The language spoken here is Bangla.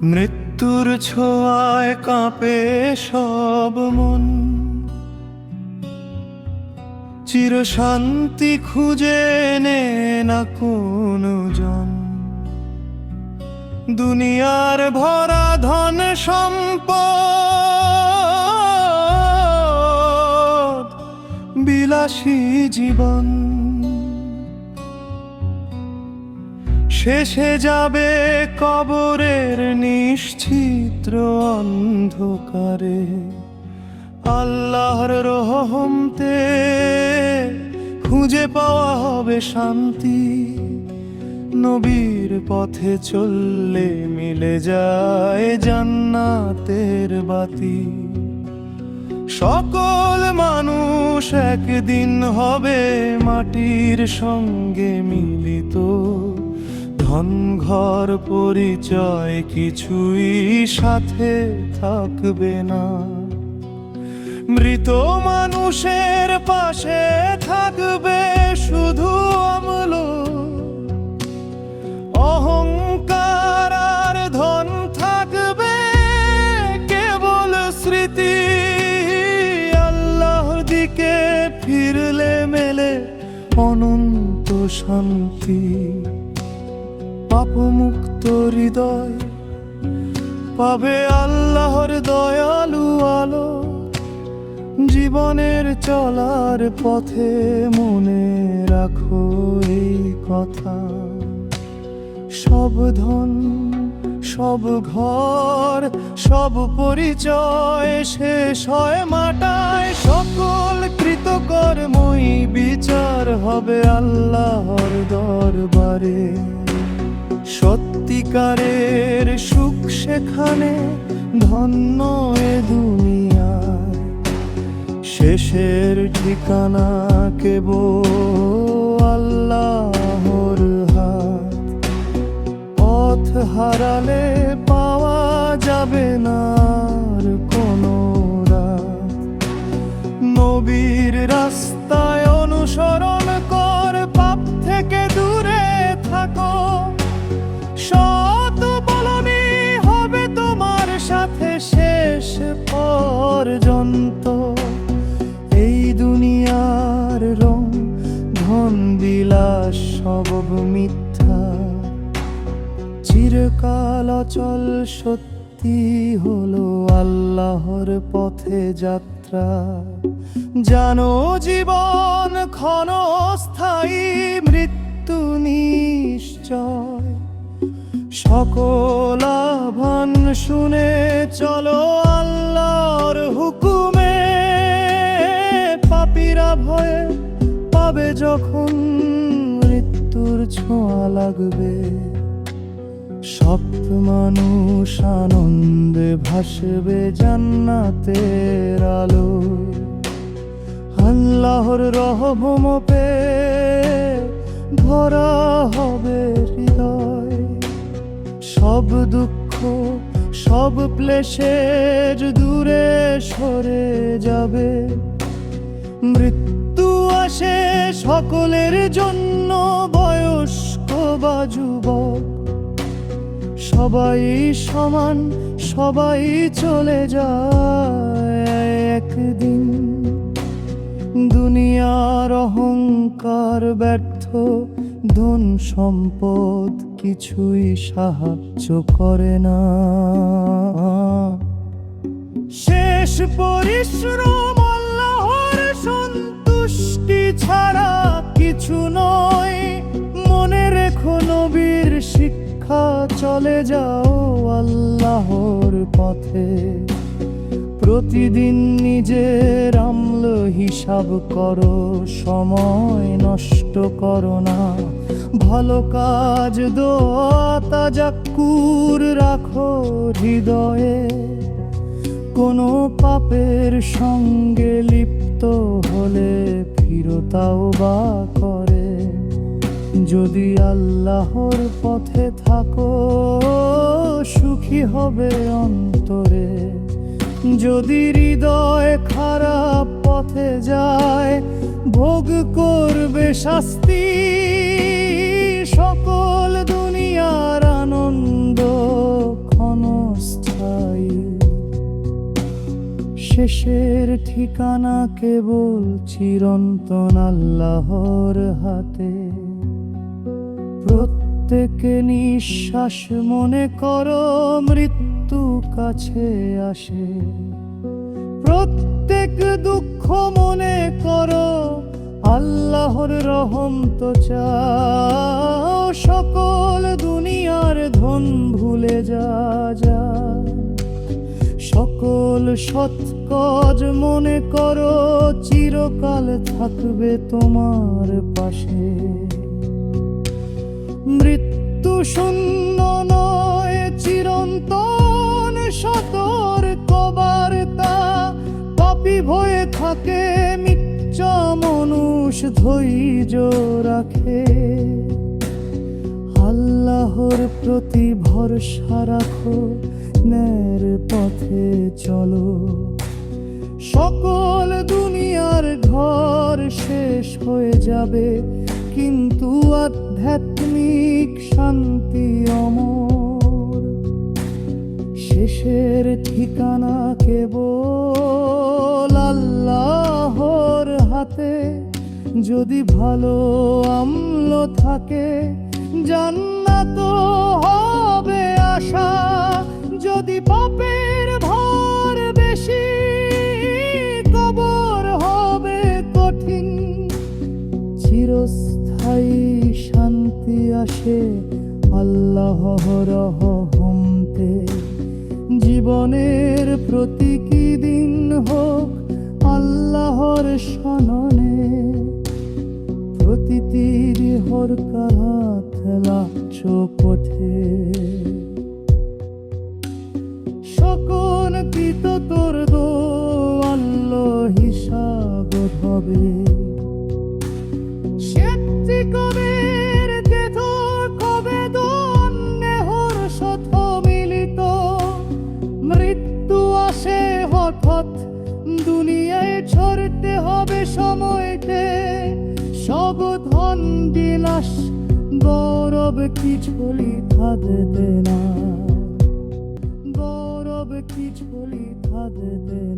মৃত্যুর ছোঁয়ায় কাঁপে সব মন, চিরশান্তি খুঁজে নে না কোনো জন। দুনিয়ার ভরা ধন সম্পদ, বিলাসী জীবন শেষে যাবে কবরের নিশ্চিত্র অন্ধকারে। আল্লাহর রহমতে খুঁজে পাওয়া হবে শান্তি, নবীর পথে চললে মিলে যায় জান্নাতের বাতি। সকল মানুষ একদিন হবে মাটির সঙ্গে মিলিত, ধন ঘর পরিচয় কিছুই সাথে থাকবে না। মৃত মানুষের পাশে থাকবে শুধু অম্ল, অহংকার আর ধন থাকবে কেবল স্মৃতি। আল্লাহর দিকে ফিরলে মেলে অনন্ত শান্তি। পাপমুক্ত হৃদয় পাবে আল্লাহর দয়ালু আলো। জীবনের চলার পথে মনে রাখো এই কথা, সব ধন সব ঘর সব পরিচয় শেষ হয় মাটায়। সকল কৃতকর্মই বিচার হবে আল্লাহর দরবারে। সত্যিকারের সুখ সেখানে, ধন্য এ দুনিয়ায়। শেষের ঠিকানা কেবল আল্লাহর হাত। পথ হারালে পাওয়া যাবে না আর কোনো রাত। নবীর রাস্তায় অনুসরণ কর, পাপ থেকে দূরে থাকো। সৎ বলনি হবে তোমার সাথে শেষ পর্যন্ত। এই দুনিয়ার রং ধন বিলাস সব মিথ্যা, চিরকাল অচল সত্যি হলো আল্লাহর পথে যাত্রা। জানো জীবন ক্ষণস্থায়ী, মৃত্যু নিশ্চয়। সকল আহ্বান শুনে চলো আল্লাহর হুকুমে। পাপীরা ভয়ে পাবে যখন মৃত্যুর ছোঁয়া লাগবে। সব মানুষ আনন্দে ভাসবে জান্নাতের আলো। আল্লাহর রহম পেয়ে ভরা হবে হৃদয়। সব দুঃখ সব ক্লেশের দূরে সরে যাবে। মৃত্যু আসে সকলের জন্য, বয়স্ক বা যুবক সবাই সমান, সবাই চলে যায় একদিন। দুনিয়ার অহংকার ব্যর্থ, ধন সম্পদ কিছুই সাহায্য করে না। শেষ পরিশ্রম আল্লাহর সন্তুষ্টি ছাড়া কিছু নয়। মনে রেখো নবীর শিক্ষা, চলে যাও আল্লাহর পথে। প্রতিদিন নিজের আমল হিসাব করো, সময় নষ্ট করো না। ভালো কাজ দোয়া তাজাক্কুর রাখো হৃদয়ে। কোনো পাপের সঙ্গে লিপ্ত হলে ফিরতাওবা করে। যদি আল্লাহর পথে থাকো সুখী হবে অন্তরে। যদি হৃদয় খারাপ পথে যায় ভোগ করবে শাস্তি। সকল দুনিয়ার আনন্দ ক্ষণ শেষের ঠিকানা কেবল চিরন্তন আল্লাহর হাতে। প্রত্যেক নিঃশ্বাস মনে করো মৃত্যু কাছে আসে। প্রত্যেক দুঃখ মনে করো আল্লাহর রহম তো চাও। সকল দুনিয়ার ধন ভুলে যা। সকল সৎ কাজ মনে করো চিরকাল থাকবে তোমার পাশে। মৃত্যু শূন্য নয় চিরন্তন সতর্কবার্তা। পাপী ভয়ে থাকে মিথ্যা মানুষ ধৈর্য রাখে। আল্লাহর প্রতি ভরসা রাখো, ন্যায়ের পথে চলো। সকল দুনিয়ার ঘর শেষ হয়ে যাবে, কিন্তু আধ্যাত্মিক শান্তি অমর। শেষের ঠিকানা কেবল আল্লাহর হাতে। যদি ভালো আমল থাকে জান্নাত হবে আশা। যদি পাপের ভার বেশি কবর হবে কঠিন। চিরস্থায়ী শান্তি আসে আল্লাহর রহমতে। জীবনের প্রতীকী দিন হোক আল্লাহর শরণে। প্রতিটি দেহর কাহাত লাগছো পথে। সকল কৃত তোর দো আল্লাহ হিসাব হবে। সেটি কবের দেহ কবে দন নেহর শত মিলিত। মৃত্যু আসে হঠাৎ দুনিয়ায় ছড়তে হবে সময়তে। সব ধন বিলাস গৌরব কিছুলি থাকবে না। গৌরব কিছুলি থাকবে